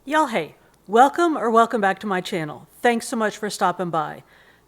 Y'all, hey, welcome back to my channel. Thanks so much for stopping by.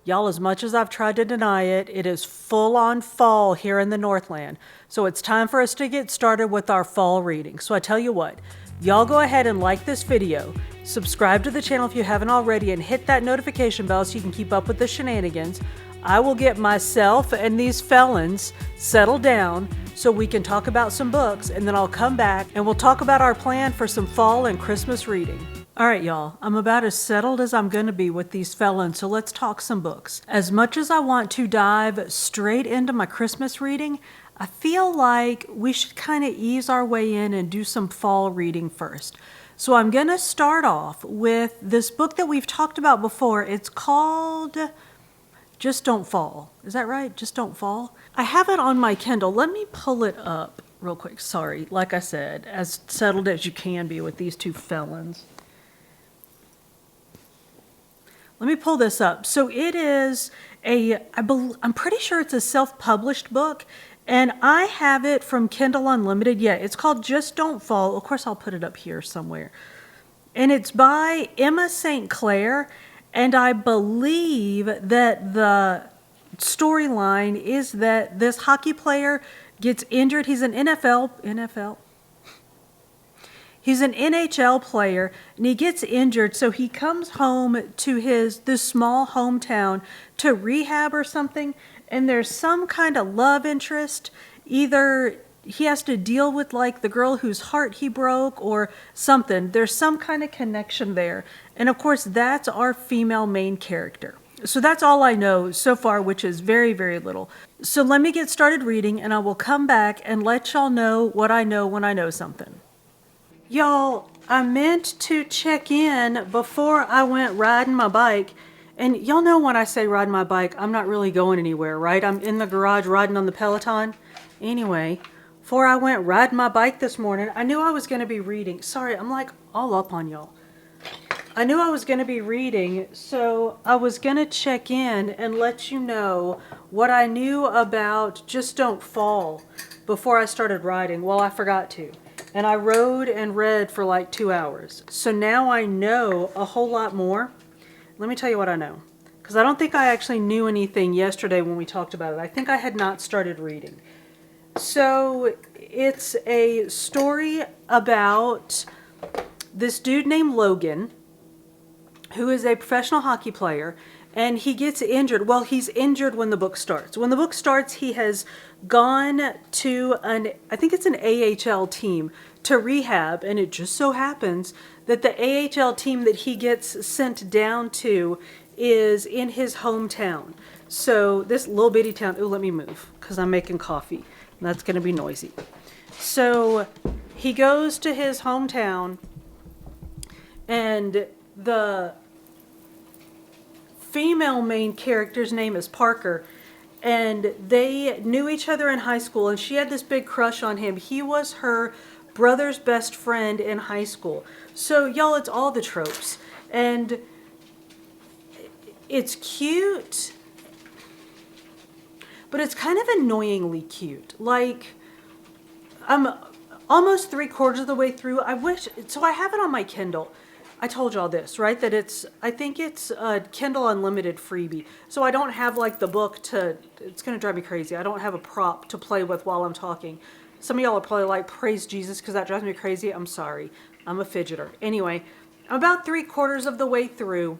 Y'all, as much as I've tried to deny it, it is full on fall here in the Northland. So it's time for us to get started with our fall reading. So I tell you what, y'all go ahead and like this video, subscribe to the channel if you haven't already, and hit that notification bell so you can keep up with the shenanigans. I will get myself and these felons settled down so we can talk about some books, and then I'll come back and we'll talk about our plan for some fall and Christmas reading. All right, y'all, I'm about as settled as I'm going to be with these felons, so let's talk some books. As much as I want to dive straight into my Christmas reading, I feel like we should kind of ease our way in and do some fall reading first. So I'm going to start off with this book that we've talked about before. It's called Just Don't Fall. Is that right? Just Don't Fall? I have it on my Kindle. Let me pull it up real quick. Sorry, like I said, as settled as you can be with these two felons. Let me pull this up. So it is I'm pretty sure it's a self-published book, and I have it from Kindle Unlimited. Yeah, it's called Just Don't Fall. Of course, I'll put it up here somewhere. And it's by Emma St. Clair, and I believe that the storyline is that this hockey player gets injured. He's an He's an NHL player, and he gets injured, so he comes home to this small hometown to rehab or something, and there's some kind of love interest. Either he has to deal with like the girl whose heart he broke or something. There's some kind of connection there. And of course, that's our female main character. So that's all I know so far, which is very, very little. So let me get started reading, and I will come back and let y'all know what I know when I know something. Y'all, I meant to check in before I went riding my bike. And y'all know when I say riding my bike, I'm not really going anywhere, right? I'm in the garage riding on the Peloton. Anyway, before I went riding my bike this morning, I knew I was going to be reading. Sorry, I'm like all up on y'all. I knew I was going to be reading, so I was going to check in and let you know what I knew about Just Don't Fall before I started riding. Well, I forgot to. And I rode and read for like 2 hours. So now I know a whole lot more. Let me tell you what I know. Because I don't think I actually knew anything yesterday when we talked about it. I think I had not started reading. So it's a story about this dude named Logan, who is a professional hockey player, and he gets injured. Well, he's injured when the book starts. When the book starts, he has gone to I think it's an AHL team to rehab, and it just so happens that the AHL team that he gets sent down to is in his hometown. So this little bitty town, ooh, let me move because I'm making coffee. And that's going to be noisy. So he goes to his hometown, and the female main character's name is Parker, and they knew each other in high school, and she had this big crush on him. He was her brother's best friend in high school. So y'all, it's all the tropes, and it's cute, but it's kind of annoyingly cute. Like, I'm almost 3/4 of the way through. So I have it on my Kindle. I told y'all this, right? That I think it's a Kindle Unlimited freebie. So I don't have like the book it's going to drive me crazy. I don't have a prop to play with while I'm talking. Some of y'all are probably like, praise Jesus, because that drives me crazy. I'm sorry. I'm a fidgeter. Anyway, I'm about 3/4 of the way through,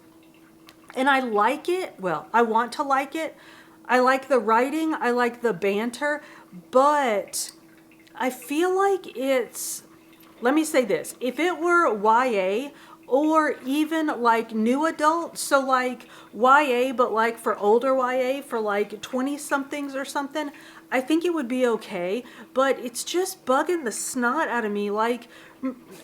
and I like it. Well, I want to like it. I like the writing. I like the banter, but I feel like let me say this. If it were YA, or even like new adult, so like YA, but like for older YA, for like 20-somethings or something, I think it would be okay. But it's just bugging the snot out of me. Like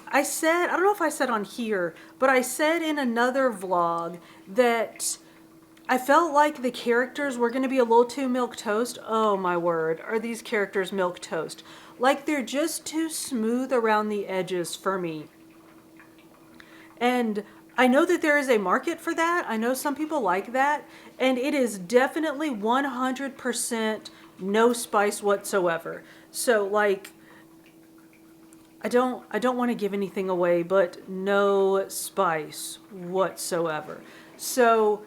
I don't know if I said on here, but I said in another vlog that I felt like the characters were going to be a little too milquetoast. Oh my word, are these characters milquetoast? Like they're just too smooth around the edges for me. And I know that there is a market for that. I know some people like that. And it is definitely 100% no spice whatsoever. So like, I don't want to give anything away, but no spice whatsoever. So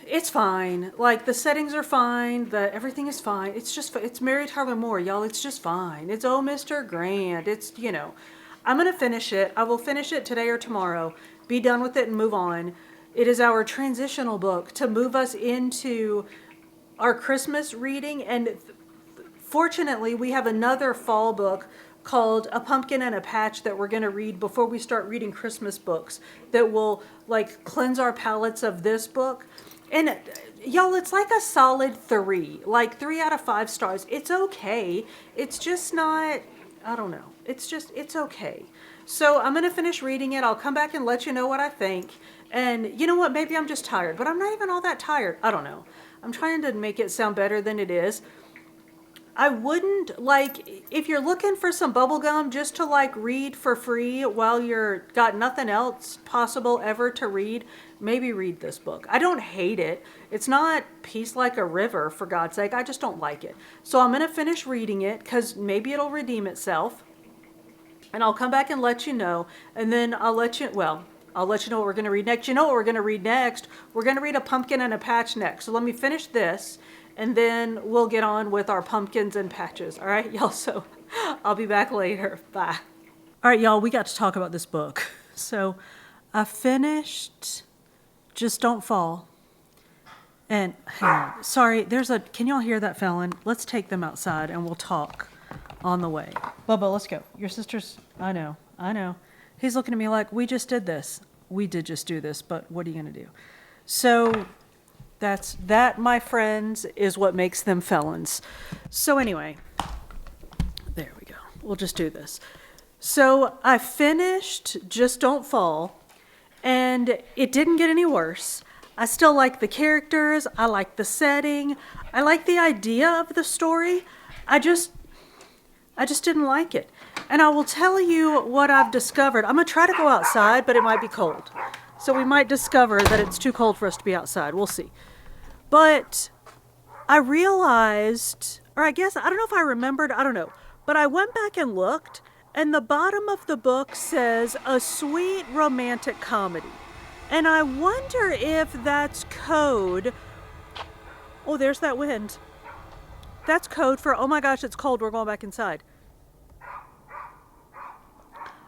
it's fine. Like the settings are fine. Everything is fine. It's Mary Tyler Moore, y'all. It's just fine. It's Oh Mr. Grant. I'm gonna finish it. I will finish it today or tomorrow. Be done with it and move on. It is our transitional book to move us into our Christmas reading, and fortunately, we have another fall book called A Pumpkin and a Patch that we're going to read before we start reading Christmas books that will like cleanse our palates of this book. And y'all, it's like a solid 3, like 3 out of 5 stars. It's okay. It's just not, I don't know. It's okay. So I'm going to finish reading it. I'll come back and let you know what I think. And you know what? Maybe I'm just tired, but I'm not even all that tired. I don't know. I'm trying to make it sound better than it is. I wouldn't, like, if you're looking for some bubble gum just to like read for free while you're got nothing else possible ever to read, maybe read this book. I don't hate it. It's not Peace Like a River, for God's sake. I just don't like it. So I'm going to finish reading it because maybe it'll redeem itself. And I'll come back and let you know. And then I'll let you know what we're going to read next. You know what we're going to read next? We're going to read A Pumpkin and a Patch next. So let me finish this. And then we'll get on with our pumpkins and patches. All right, y'all? So I'll be back later. Bye. All right, y'all, we got to talk about this book. So I finished Just Don't Fall. And hang on. Sorry, can y'all hear that, Felon? Let's take them outside and we'll talk on the way. Bubba, let's go. Your sister's, I know. He's looking at me like, we just did this. We did just do this, but what are you going to do? So that, my friends, is what makes them felons. So anyway, there we go. We'll just do this. So I finished Just Don't Fall, and it didn't get any worse. I still like the characters. I like the setting. I like the idea of the story. I just didn't like it. And I will tell you what I've discovered. I'm going to try to go outside, but it might be cold. So we might discover that it's too cold for us to be outside. We'll see. But I realized, or I guess, I don't know if I remembered, I don't know. But I went back and looked, and the bottom of the book says a sweet romantic comedy. And I wonder if that's code. Oh, there's that wind. That's code for, oh my gosh, it's cold, we're going back inside.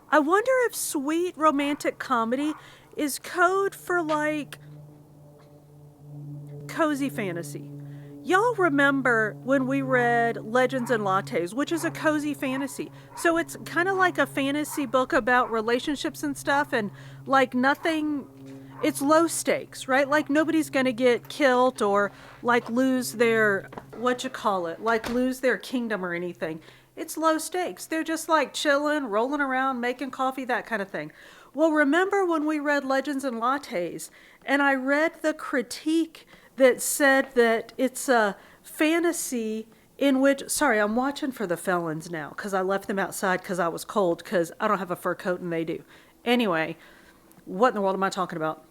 I wonder if sweet romantic comedy is code for like cozy fantasy. Y'all remember when we read Legends and Lattes, which is a cozy fantasy. So it's kind of like a fantasy book about relationships and stuff, and like nothing, it's low stakes, right? Like nobody's going to get killed or like lose their, lose their kingdom or anything. It's low stakes. They're just like chilling, rolling around, making coffee, that kind of thing. Well, remember when we read Legends and Lattes, and I read the critique that said that it's a fantasy in which, sorry, I'm watching for the felons now because I left them outside because I was cold because I don't have a fur coat and they do. Anyway, what in the world am I talking about?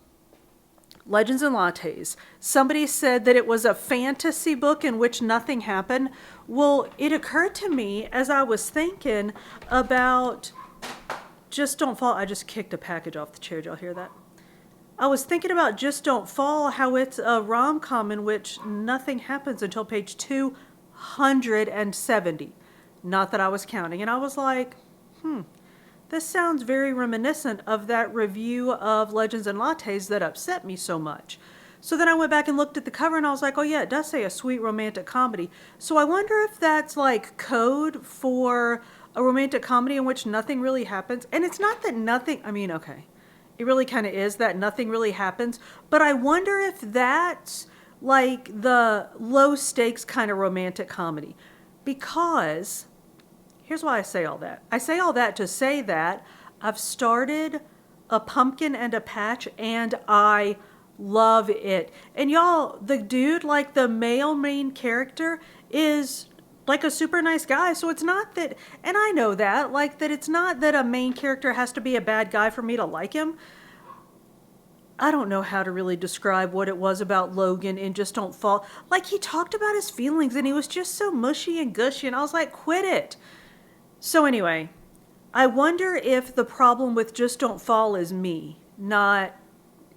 Legends and Lattes. Somebody said that it was a fantasy book in which nothing happened. Well, it occurred to me as I was thinking about Just Don't Fall. I just kicked a package off the chair. Did y'all hear that? I was thinking about Just Don't Fall, how it's a rom-com in which nothing happens until page 270. Not that I was counting. And I was like, this sounds very reminiscent of that review of Legends and Lattes that upset me so much. So then I went back and looked at the cover and I was like, oh yeah, it does say a sweet romantic comedy. So I wonder if that's like code for a romantic comedy in which nothing really happens. And it's not that nothing, okay. It really kind of is that nothing really happens. But I wonder if that's like the low stakes kind of romantic comedy. Because here's why I say all that. I say all that to say that I've started A Pumpkin and a Patch and I love it. And y'all, the dude, like the male main character, is like a super nice guy. So it's not that, and I know that, like that it's not that a main character has to be a bad guy for me to like him. I don't know how to really describe what it was about Logan in Just Don't Fall. Like he talked about his feelings and he was just so mushy and gushy and I was like, quit it. So anyway, I wonder if the problem with Just Don't Fall is me, not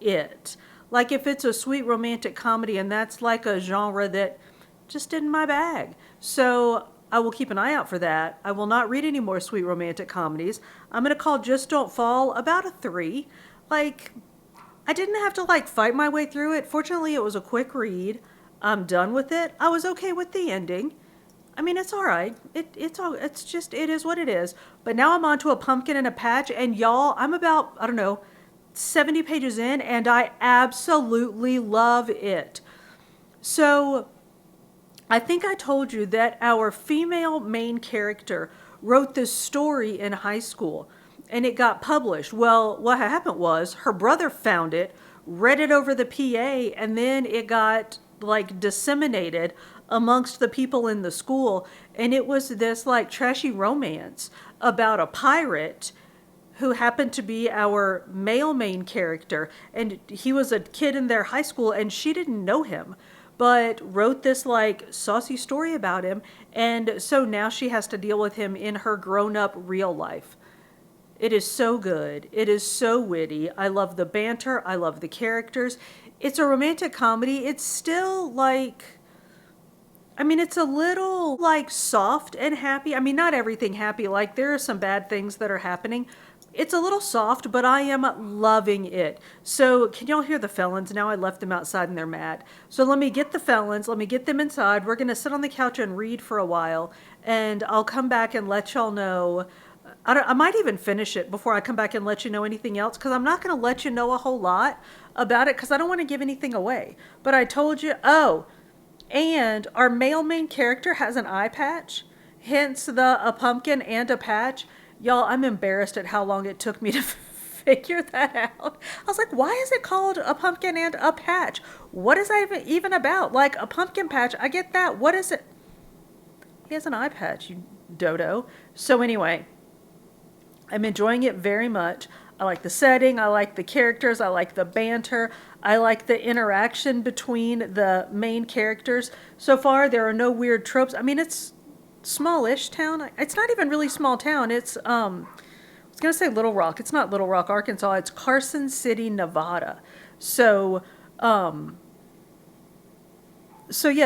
it. Like if it's a sweet romantic comedy and that's like a genre that just isn't my bag. So I will keep an eye out for that. I will not read any more sweet romantic comedies. I'm going to call Just Don't Fall about a 3. Like, I didn't have to like fight my way through it. Fortunately, it was a quick read. I'm done with it. I was okay with the ending. I mean, it's all right. It is what it is. But now I'm on to a pumpkin and a patch, and y'all, I'm about, I don't know, 70 pages in, and I absolutely love it. So I think I told you that our female main character wrote this story in high school, and it got published. Well, what happened was her brother found it, read it over the PA, and then it got like disseminated amongst the people in the school. And it was this like trashy romance about a pirate who happened to be our male main character. And he was a kid in their high school and she didn't know him, but wrote this like saucy story about him. And so now she has to deal with him in her grown-up real life. It is so good. It is so witty. I love the banter. I love the characters. It's a romantic comedy. It's still like, I mean, it's a little like soft and happy. I mean, not everything happy. Like there are some bad things that are happening. It's a little soft, but I am loving it. So can y'all hear the felons? Now I left them outside and they're mad. So let me get the felons. Let me get them inside. We're going to sit on the couch and read for a while. And I'll come back and let y'all know. I might even finish it before I come back and let you know anything else, because I'm not going to let you know a whole lot about it because I don't want to give anything away. But I told you, and our male main character has an eye patch, hence a pumpkin and a patch. Y'all, I'm embarrassed at how long it took me to figure that out. I was like, why is it called a pumpkin and a patch? What is that even about? Like a pumpkin patch, I get that. What is it? He has an eye patch, you dodo. So anyway, I'm enjoying it very much. I like the setting, I like the characters, I like the banter, I like the interaction between the main characters. So far, there are no weird tropes. I mean, it's smallish town. It's not even really small town. It's, I was going to say Little Rock. It's not Little Rock, Arkansas. It's Carson City, Nevada. So yeah,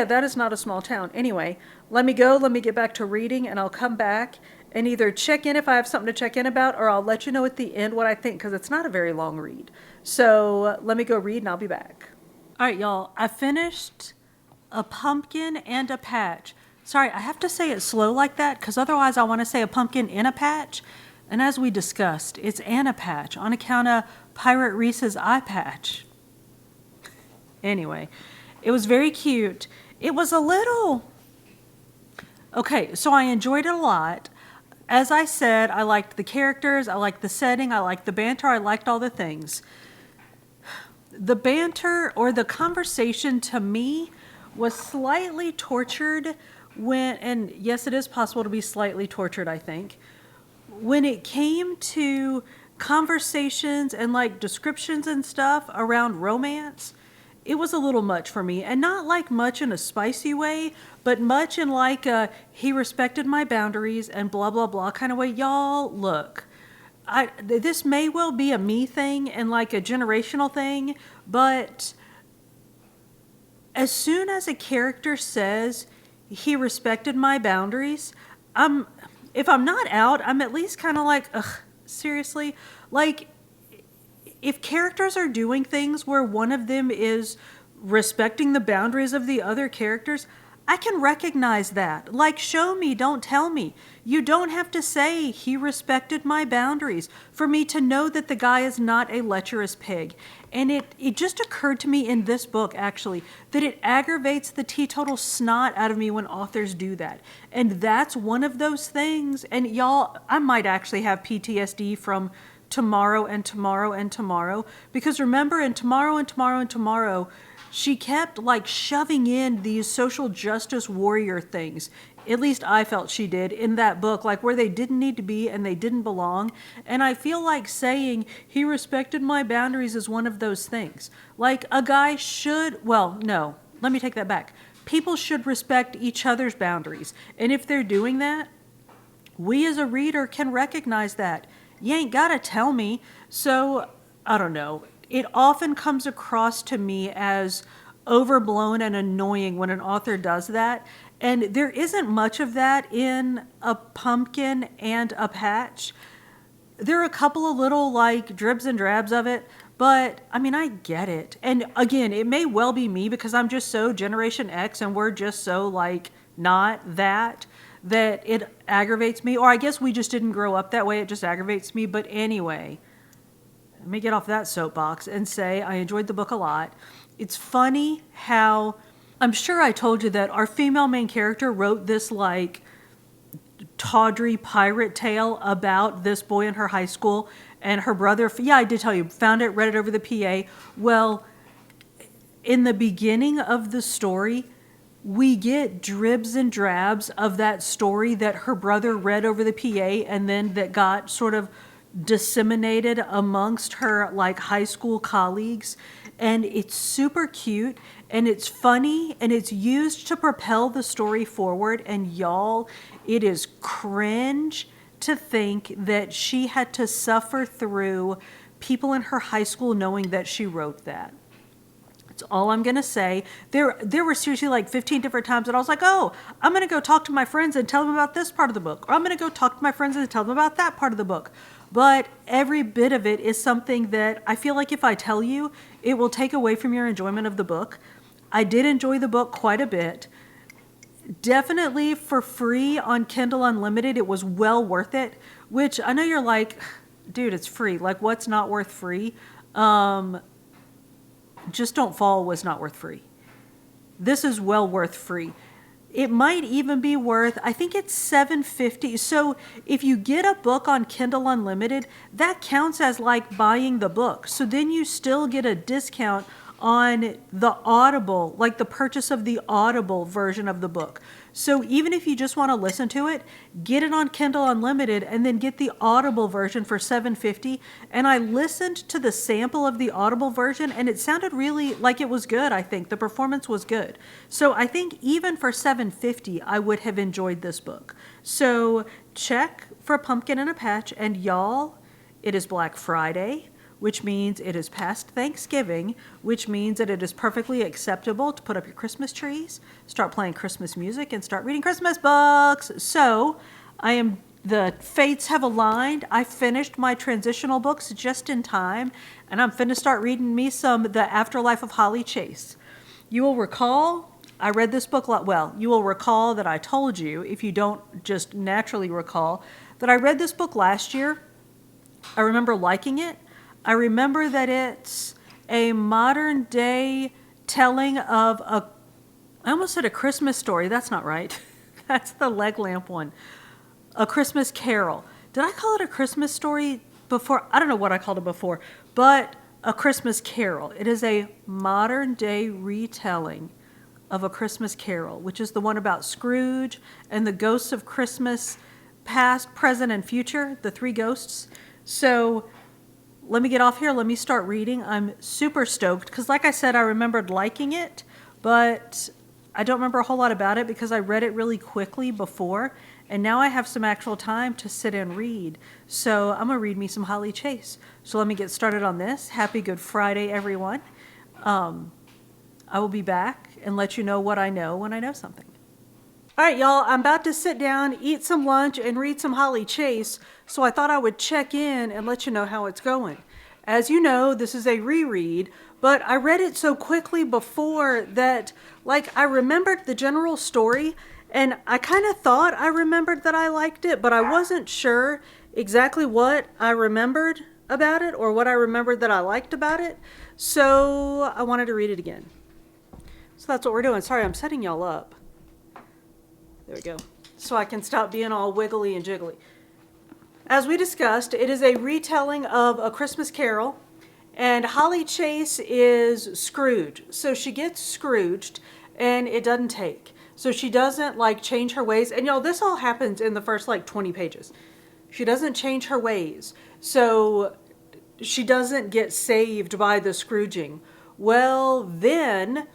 that is not a small town. Anyway, let me go. Let me get back to reading, and I'll come back and either check in if I have something to check in about, or I'll let you know at the end what I think, because it's not a very long read. So let me go read, and I'll be back. All right, y'all. I finished A Pumpkin and a Patch. Sorry, I have to say it slow like that, because otherwise I want to say A Pumpkin in a Patch. And as we discussed, it's Anna Patch on account of Pirate Reese's eye patch. Anyway, it was very cute. It was a little... Okay, so I enjoyed it a lot. As I said, I liked the characters, I liked the setting, I liked the banter, I liked all the things. The banter or the conversation to me was slightly tortured when, and yes, it is possible to be slightly tortured, I think, when it came to conversations and like descriptions and stuff around romance. It was a little much for me, and not like much in a spicy way, but much in like a he respected my boundaries and blah blah blah kind of way. Y'all, look, this may well be a me thing and like a generational thing, but as soon as a character says he respected my boundaries, if I'm not out, I'm at least kind of like, ugh, seriously? Like, if characters are doing things where one of them is respecting the boundaries of the other characters, I can recognize that. Like, show me, don't tell me. You don't have to say he respected my boundaries for me to know that the guy is not a lecherous pig. And it just occurred to me in this book, actually, that it aggravates the teetotal snot out of me when authors do that. And that's one of those things. And y'all, I might actually have PTSD from tomorrow and tomorrow and tomorrow, because remember, in tomorrow and tomorrow and tomorrow, she kept like shoving in these social justice warrior things. At least I felt she did in that book, like where they didn't need to be and they didn't belong. And I feel like saying he respected my boundaries is one of those things. Like a guy should, well, no, let me take that back. People should respect each other's boundaries. And if they're doing that, we as a reader can recognize that. You ain't got to tell me. So, I don't know. It often comes across to me as overblown and annoying when an author does that. And there isn't much of that in A Pumpkin and a Patch. There are a couple of little like dribs and drabs of it, but I mean, I get it. And again, it may well be me because I'm just so Generation X and we're just so like not that it aggravates me. Or I guess we just didn't grow up that way. It just aggravates me. But anyway, let me get off that soapbox and say I enjoyed the book a lot. It's funny how I'm sure I told you that our female main character wrote this like tawdry pirate tale about this boy in her high school, and her brother, yeah, I did tell you, found it, read it over the PA. Well, in the beginning of the story, we get dribs and drabs of that story that her brother read over the PA and then that got sort of disseminated amongst her like high school colleagues. And it's super cute and it's funny and it's used to propel the story forward. And y'all, it is cringe to think that she had to suffer through people in her high school knowing that she wrote that. That's all I'm going to say. There were seriously like 15 different times that I was like, oh, I'm going to go talk to my friends and tell them about this part of the book. Or I'm going to go talk to my friends and tell them about that part of the book. But every bit of it is something that I feel like if I tell you, it will take away from your enjoyment of the book. I did enjoy the book quite a bit. Definitely for free on Kindle Unlimited, it was well worth it. Which I know you're like, dude, it's free. Like, what's not worth free? Just Don't Fall was not worth free. This is well worth free. It might even be worth, I think it's $7.50. So if you get a book on Kindle Unlimited, that counts as like buying the book. So then you still get a discount on the Audible, like the purchase of the Audible version of the book. So even if you just want to listen to it, get it on Kindle Unlimited and then get the Audible version for $7.50. And I listened to the sample of the Audible version and it sounded really like it was good, I think. The performance was good. So I think even for $7.50, I would have enjoyed this book. So check for Pumpkin and a Patch. And y'all, it is Black Friday, which means it is past Thanksgiving, which means that it is perfectly acceptable to put up your Christmas trees, start playing Christmas music, and start reading Christmas books. So the fates have aligned. I finished my transitional books just in time, and I'm finna start reading me some The Afterlife of Holly Chase. You will recall, I read this book you will recall that I told you, if you don't just naturally recall, that I read this book last year. I remember liking it. I remember that it's a modern day telling of I almost said a Christmas story. That's not right. That's the leg lamp one. A Christmas Carol. Did I call it a Christmas story before? I don't know what I called it before, but A Christmas Carol. It is a modern day retelling of A Christmas Carol, which is the one about Scrooge and the ghosts of Christmas, past, present, and future, the three ghosts. So let me get off here. Let me start reading. I'm super stoked because, like I said, I remembered liking it, but I don't remember a whole lot about it because I read it really quickly before, and now I have some actual time to sit and read. So I'm going to read me some Holly Chase. So let me get started on this. Happy Good Friday, everyone. I will be back and let you know what I know when I know something. All right, y'all, I'm about to sit down, eat some lunch, and read some Holly Chase, so I thought I would check in and let you know how it's going. As you know, this is a reread, but I read it so quickly before that, like, I remembered the general story, and I kind of thought I remembered that I liked it, but I wasn't sure exactly what I remembered about it or what I remembered that I liked about it, so I wanted to read it again. So that's what we're doing. Sorry, I'm setting y'all up. There we go. So I can stop being all wiggly and jiggly. As we discussed, it is a retelling of A Christmas Carol, and Holly Chase is Scrooge. So she gets Scrooged, and it doesn't take. So she doesn't, like, change her ways. And, y'all, this all happens in the first, like, 20 pages. She doesn't change her ways. So she doesn't get saved by the Scrooging. Well, then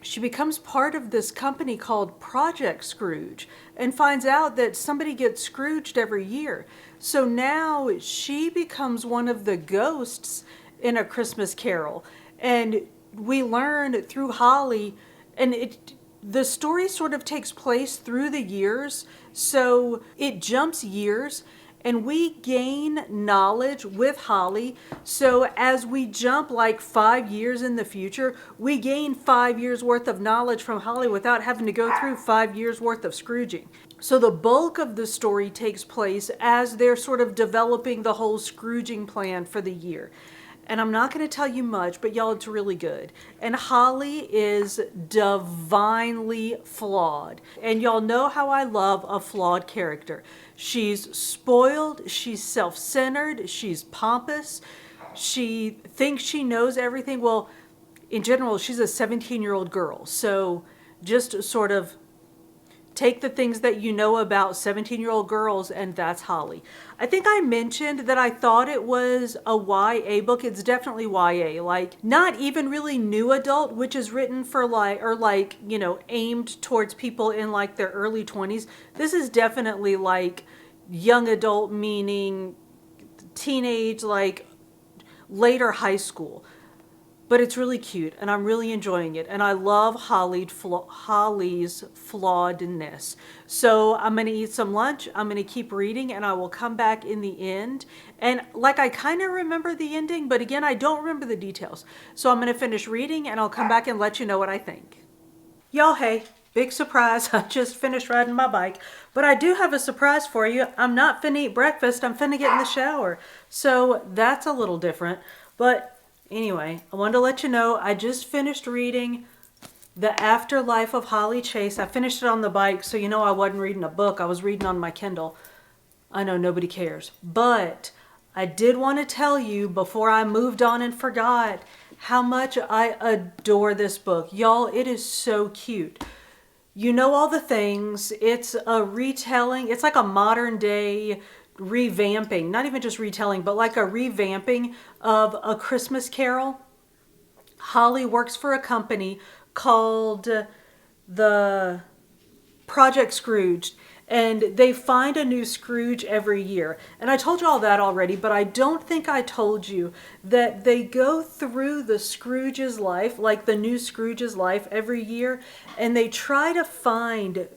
she becomes part of this company called Project Scrooge and finds out that somebody gets Scrooged every year. So now she becomes one of the ghosts in A Christmas Carol. And we learn through Holly, and the story sort of takes place through the years. So it jumps years. And we gain knowledge with Holly. So as we jump like 5 years in the future, we gain 5 years worth of knowledge from Holly without having to go through 5 years worth of Scrooging. So the bulk of the story takes place as they're sort of developing the whole Scrooging plan for the year. And I'm not going to tell you much, but y'all, it's really good. And Holly is divinely flawed. And y'all know how I love a flawed character. She's spoiled, she's self-centered, she's pompous, she thinks she knows everything. Well, in general, she's a 17-year-old girl. So just sort of take the things that you know about 17-year-old girls, and that's Holly. I think I mentioned that I thought it was a YA book. It's definitely YA, like not even really new adult, which is written for aimed towards people in like their early 20s. This is definitely like young adult, meaning teenage, like later high school. But it's really cute, and I'm really enjoying it. And I love Holly's flawedness. So I'm going to eat some lunch. I'm going to keep reading, and I will come back in the end. And like I kind of remember the ending, but again, I don't remember the details. So I'm going to finish reading, and I'll come back and let you know what I think. Y'all, hey, big surprise. I just finished riding my bike. But I do have a surprise for you. I'm not finna eat breakfast. I'm finna get in the shower. So that's a little different. But anyway, I wanted to let you know I just finished reading The Afterlife of Holly Chase. I finished it on the bike, so you know I wasn't reading a book. I was reading on my Kindle. I know nobody cares. But I did want to tell you before I moved on and forgot how much I adore this book. Y'all, it is so cute. You know all the things. It's a retelling. It's like a modern day revamping, not even just retelling, but like a revamping of A Christmas Carol. Holly works for a company called the Project Scrooge, and they find a new Scrooge every year. And I told you all that already, but I don't think I told you that they go through the Scrooge's life, like the new Scrooge's life every year, and they try to find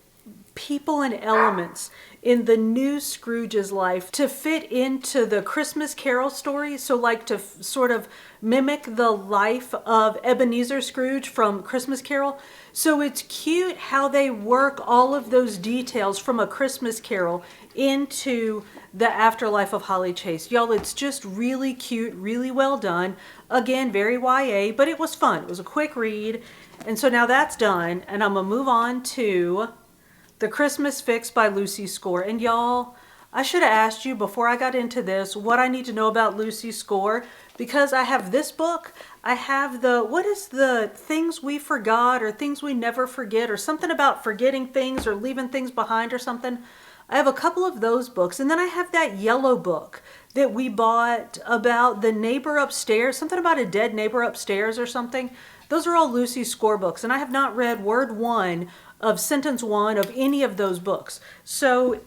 people and elements in the new Scrooge's life to fit into the Christmas Carol story. So like to sort of mimic the life of Ebenezer Scrooge from Christmas Carol. So it's cute how they work all of those details from A Christmas Carol into The Afterlife of Holly Chase. Y'all, it's just really cute, really well done. Again, very YA, but it was fun. It was a quick read. And so now that's done, and I'm gonna move on to The Christmas Fix by Lucy Score. And y'all, I should have asked you before I got into this what I need to know about Lucy Score, because I have this book. I have what is the Things We Forgot or Things We Never Forget, or something about forgetting things or leaving things behind or something. I have a couple of those books. And then I have that yellow book that we bought about the neighbor upstairs, something about a dead neighbor upstairs or something. Those are all Lucy Score books, and I have not read word one of sentence one of any of those books. So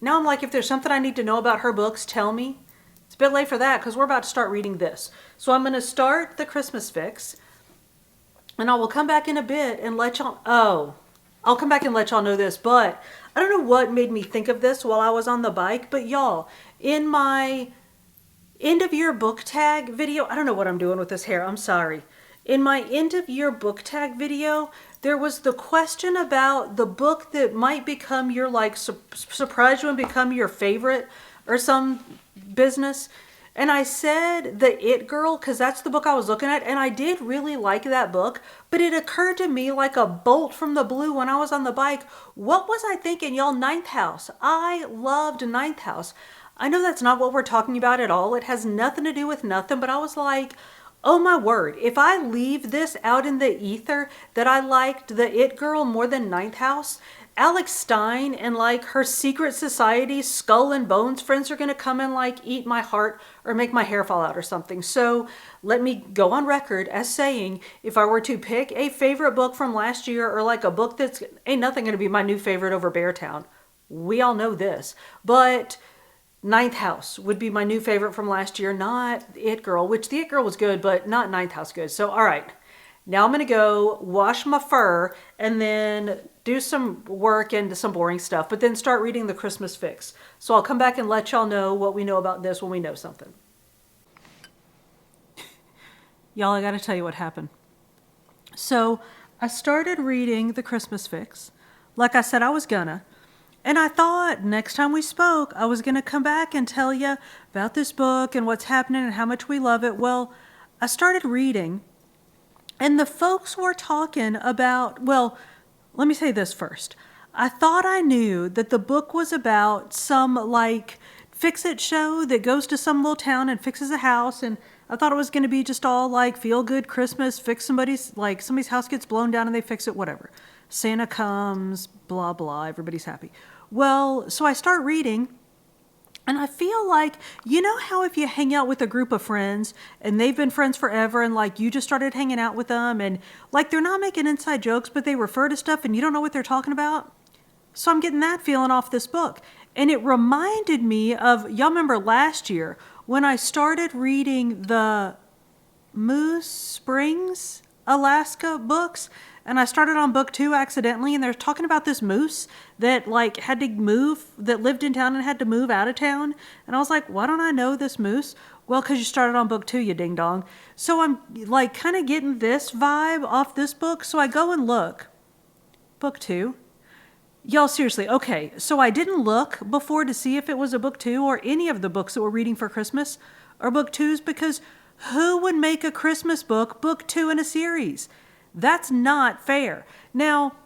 now I'm like, if there's something I need to know about her books, tell me. It's a bit late for that because we're about to start reading this. So I'm going to start The Christmas Fix, and I will come back in a bit and let y'all, I'll come back and let y'all know this, but I don't know what made me think of this while I was on the bike, but y'all, in my end of year book tag video, I don't know what I'm doing with this hair, I'm sorry. In my end of year book tag video, there was the question about the book that might become your, like, surprise you and become your favorite or some business. And I said The It Girl, because that's the book I was looking at, and I did really like that book, but it occurred to me like a bolt from the blue when I was on the bike. What was I thinking, y'all? Ninth House. I loved Ninth House. I know that's not what we're talking about at all. It has nothing to do with nothing, but I was like, oh my word, if I leave this out in the ether that I liked The It Girl more than Ninth House, Alex Stein and like her secret society, Skull and Bones friends are going to come and like eat my heart or make my hair fall out or something. So let me go on record as saying, if I were to pick a favorite book from last year or like a book that's ain't nothing going to be my new favorite over Beartown. We all know this, but Ninth House would be my new favorite from last year, not It Girl, which the It Girl was good, but not Ninth House good. So, all right. Now I'm going to go wash my fur and then do some work and some boring stuff, but then start reading the Christmas Fix. So I'll come back and let y'all know what we know about this when we know something. Y'all, I got to tell you what happened. So I started reading the Christmas Fix, like I said I was gonna, and I thought next time we spoke, I was going to come back and tell you about this book and what's happening and how much we love it. Well, I started reading. And the folks were talking about, well, let me say this first. I thought I knew that the book was about some like fix-it show that goes to some little town and fixes a house. And I thought it was going to be just all like feel-good Christmas, fix somebody's house gets blown down and they fix it, whatever. Santa comes, blah, blah, everybody's happy. Well, so I start reading. And I feel like, you know how if you hang out with a group of friends and they've been friends forever and like you just started hanging out with them and like they're not making inside jokes, but they refer to stuff and you don't know what they're talking about? So I'm getting that feeling off this book. And it reminded me of, y'all remember last year when I started reading the Moose Springs, Alaska books, and I started on book 2 accidentally, and they're talking about this moose that like had to move, that lived in town and had to move out of town. And I was like, why don't I know this moose? Well, because you started on book 2, you ding dong. So I'm like kind of getting this vibe off this book. So I go and look. Book 2. Y'all, seriously, okay. So I didn't look before to see if it was a book 2 or any of the books that we're reading for Christmas are book 2s, because who would make a Christmas book 2 in a series? That's not fair. Now,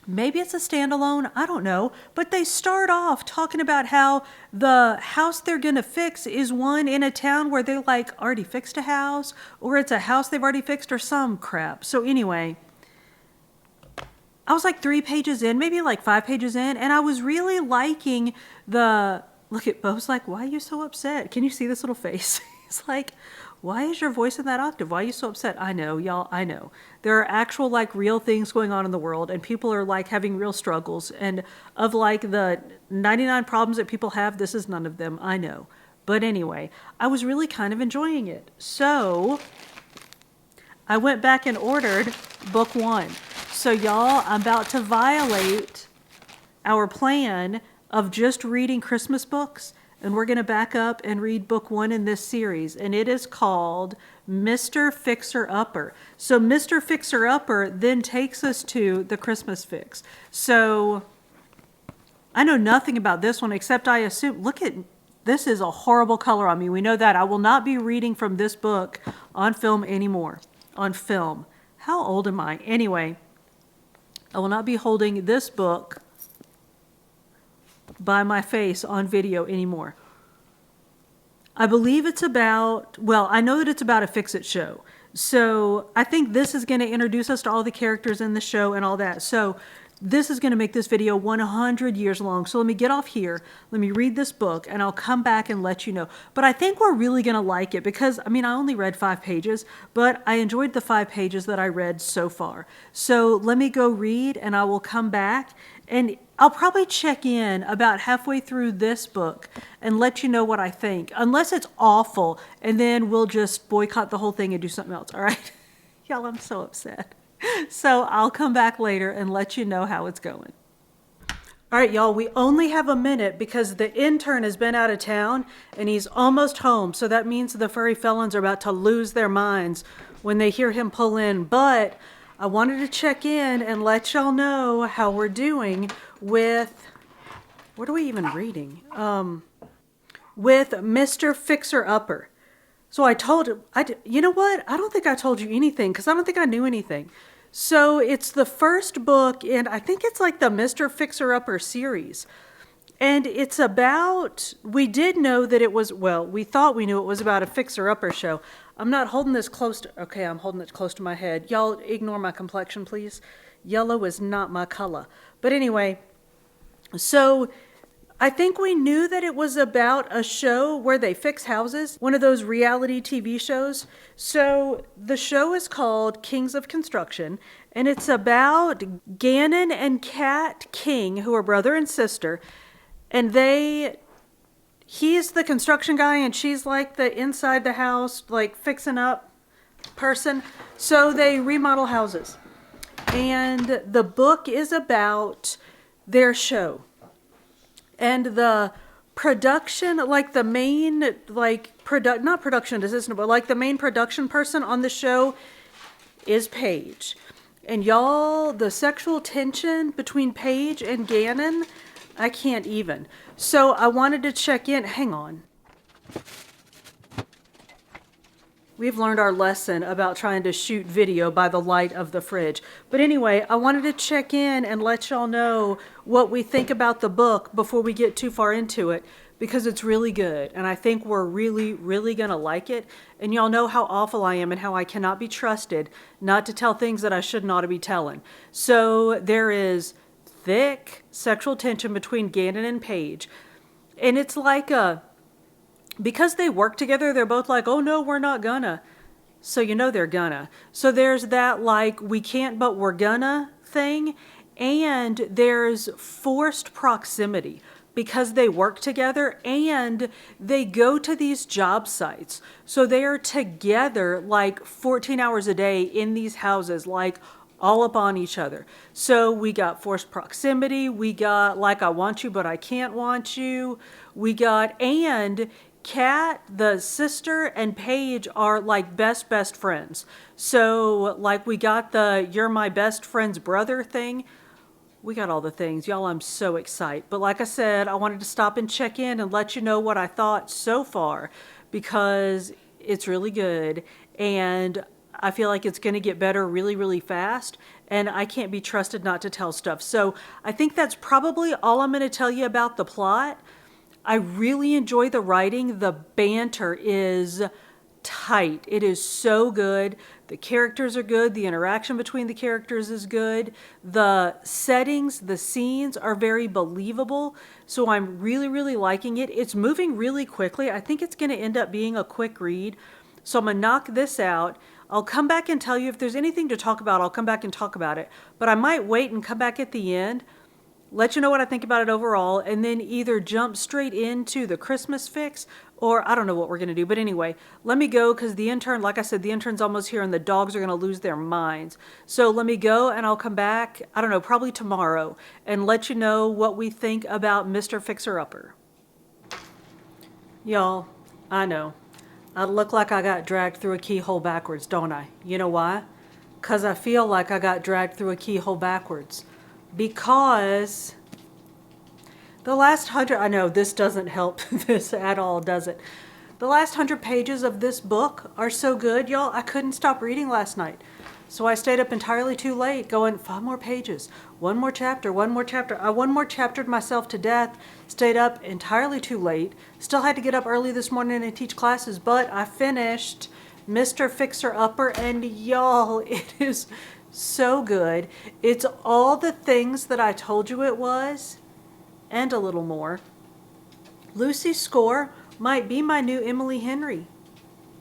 maybe it's a standalone, I don't know, but they start off talking about how the house they're going to fix is one in a town where they like already fixed a house, or it's a house they've already fixed or some crap. So anyway, I was like 3 pages in, maybe like 5 pages in, and I was really liking look at Bo's like, why are you so upset? Can you see this little face? He's like, why is your voice in that octave? Why are you so upset? I know, y'all, I know. There are actual, like, real things going on in the world, and people are, like, having real struggles. And of, like, the 99 problems that people have, this is none of them. I know. But anyway, I was really kind of enjoying it. So I went back and ordered book 1. So, y'all, I'm about to violate our plan of just reading Christmas books. And we're going to back up and read book 1 in this series. And it is called Mr. Fixer-Upper. So Mr. Fixer-Upper then takes us to the Christmas Fix. So I know nothing about this one except I assume, look at, this is a horrible color on me. We know that. I will not be reading from this book on film anymore. On film. How old am I? Anyway, I will not be holding this book by my face on video anymore. I believe it's about, well, I know that it's about a fix-it show. So I think this is going to introduce us to all the characters in the show and all that. So this is going to make this video 100 years long. So let me get off here. Let me read this book and I'll come back and let you know. But I think we're really going to like it because, I mean, I only read 5 pages, but I enjoyed the 5 pages that I read so far. So let me go read and I will come back and I'll probably check in about halfway through this book and let you know what I think, unless it's awful, and then we'll just boycott the whole thing and do something else, all right? Y'all, I'm so upset. So I'll come back later and let you know how it's going. All right, y'all, we only have a minute because the intern has been out of town and he's almost home. So that means the furry felons are about to lose their minds when they hear him pull in. But I wanted to check in and let y'all know how we're doing with, what are we even reading? With Mr. Fixer-Upper. So I told him, you know what? I don't think I told you anything because I don't think I knew anything. So it's the first book, and I think it's like the Mr. Fixer-Upper series. And it's about, we did know that it was, well, we thought we knew it was about a fixer-upper show. I'm not holding this close to, okay, I'm holding it close to my head. Y'all ignore my complexion, please. Yellow is not my color. But anyway, so I think we knew that it was about a show where they fix houses, one of those reality TV shows. So the show is called Kings of Construction, and it's about Gannon and Kat King, who are brother and sister, and he's the construction guy and she's like the inside the house, like fixing up person. So they remodel houses. And the book is about their show. And the production, like the main, not production assistant, but like the main production person on the show is Paige. And y'all, the sexual tension between Paige and Gannon, I can't even. So I wanted to check in. Hang on. We've learned our lesson about trying to shoot video by the light of the fridge. But anyway, I wanted to check in and let y'all know what we think about the book before we get too far into it, because it's really good. And I think we're really, really going to like it. And y'all know how awful I am and how I cannot be trusted not to tell things that I shouldn't ought to be telling. So there is thick sexual tension between Gannon and Paige. And it's like because they work together, they're both like, oh no, we're not gonna. So you know they're gonna. So there's that like, we can't but we're gonna thing. And there's forced proximity because they work together and they go to these job sites. So they are together like 14 hours a day in these houses, like all up on each other. So we got forced proximity. We got like, I want you, but I can't want you. We got, and Kat, the sister, and Paige are like best friends. So like we got the you're my best friend's brother thing. We got all the things. Y'all, I'm so excited. But like I said, I wanted to stop and check in and let you know what I thought so far, because it's really good. And I feel like it's going to get better really, really fast. And I can't be trusted not to tell stuff. So I think that's probably all I'm going to tell you about the plot. I really enjoy the writing. The banter is tight. It is so good. The characters are good. The interaction between the characters is good. The settings, the scenes are very believable. So I'm really, really liking it. It's moving really quickly. I think it's going to end up being a quick read. So I'm going to knock this out. I'll come back and tell you if there's anything to talk about. I'll come back and talk about it. But I might wait and come back at the end, let you know what I think about it overall, and then either jump straight into the Christmas fix, or I don't know what we're going to do. But anyway, let me go, because the intern, like I said, the intern's almost here and the dogs are going to lose their minds. So let me go and I'll come back, I don't know, probably tomorrow, and let you know what we think about Mr. Fixer-Upper. Y'all, I know, I look like I got dragged through a keyhole backwards, don't I? You know why? Because I feel like I got dragged through a keyhole backwards. Because the last 100, I know this doesn't help this at all, does it? The last 100 pages of this book are so good, y'all. I couldn't stop reading last night. So I stayed up entirely too late going 5 more pages, one more chapter, one more chapter. I one more chaptered myself to death, stayed up entirely too late, still had to get up early this morning and teach classes, but I finished Mr. Fixer-Upper, and y'all, it is so good. It's all the things that I told you it was, and a little more. Lucy Score might be my new Emily Henry.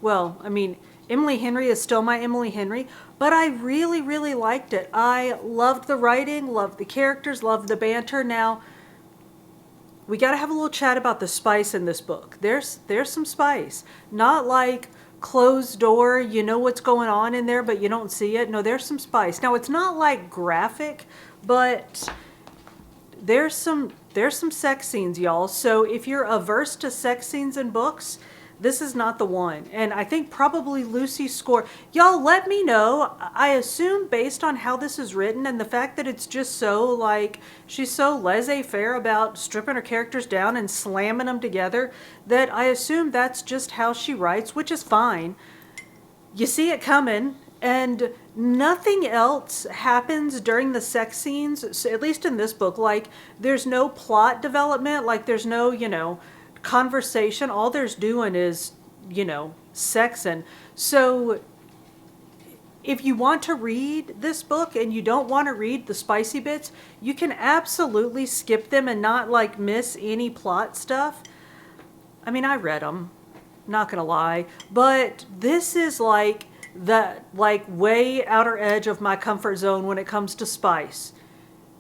Well, I mean, Emily Henry is still my Emily Henry, but I really, really liked it. I loved the writing, loved the characters, loved the banter. Now, we got to have a little chat about the spice in this book. There's some spice. Not like closed door, you know what's going on in there, but you don't see it. No, there's some spice. Now, it's not like graphic, but there's some sex scenes, y'all. So if you're averse to sex scenes in books, this is not the one. And I think probably Lucy Score, y'all let me know. I assume based on how this is written and the fact that it's just so like, she's so laissez-faire about stripping her characters down and slamming them together, that I assume that's just how she writes, which is fine. You see it coming, and nothing else happens during the sex scenes, so at least in this book. Like, there's no plot development, like there's no, conversation. All there's doing is, sexing. So if you want to read this book and you don't want to read the spicy bits, you can absolutely skip them and not like miss any plot stuff. I mean, I read them, not gonna lie, but this is like the way outer edge of my comfort zone when it comes to spice,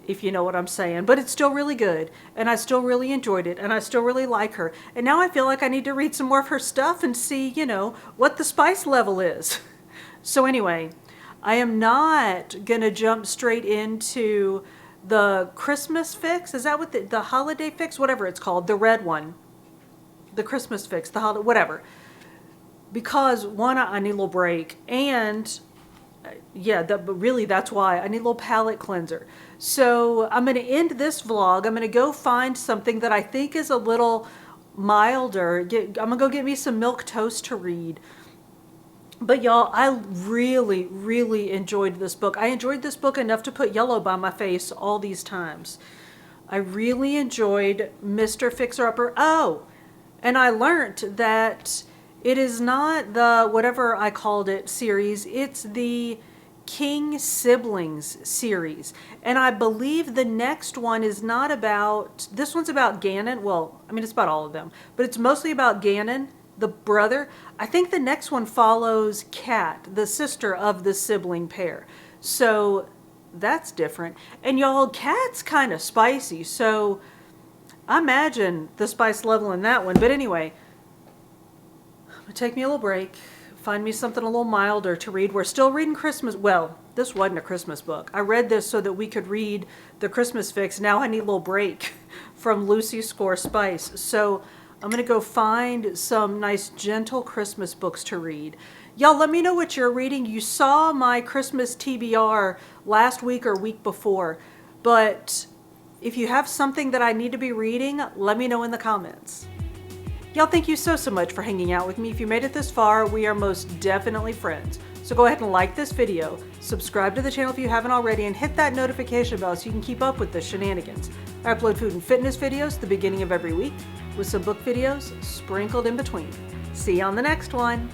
if you know what I'm saying. But it's still really good, and I still really enjoyed it, and I still really like her. And now I feel like I need to read some more of her stuff and see, you know, what the spice level is. So anyway, I am not gonna jump straight into the Christmas fix. Is that what the holiday fix? Whatever it's called, the red one. The Christmas fix, the holiday, whatever. Because one, I need a little break, and yeah, but really that's why I need a little palate cleanser. So I'm going to end this vlog. I'm going to go find something that I think is a little milder. I'm going to go get me some milk toast to read. But y'all, I really, really enjoyed this book. I enjoyed this book enough to put yellow by my face all these times. I really enjoyed Mr. Fixer-Upper. Oh, and I learned that it is not the whatever I called it series. It's the King Siblings series. And I believe the next one is not about, this one's about Ganon. Well, I mean, it's about all of them, but it's mostly about Ganon, the brother. I think the next one follows Kat, the sister of the sibling pair. So that's different. And y'all, Kat's kind of spicy. So I imagine the spice level in that one. But anyway, I'm gonna take me a little break, find me something a little milder to read. We're still reading Christmas. Well, this wasn't a Christmas book. I read this so that we could read the Christmas fix. Now I need a little break from Lucy's Score Spice. So I'm gonna go find some nice gentle Christmas books to read. Y'all, let me know what you're reading. You saw my Christmas TBR last week or week before, but if you have something that I need to be reading, let me know in the comments. Y'all, thank you so much for hanging out with me. If you made it this far, we are most definitely friends. So go ahead and like this video, subscribe to the channel if you haven't already, and hit that notification bell so you can keep up with the shenanigans. I upload food and fitness videos at the beginning of every week, with some book videos sprinkled in between. See you on the next one.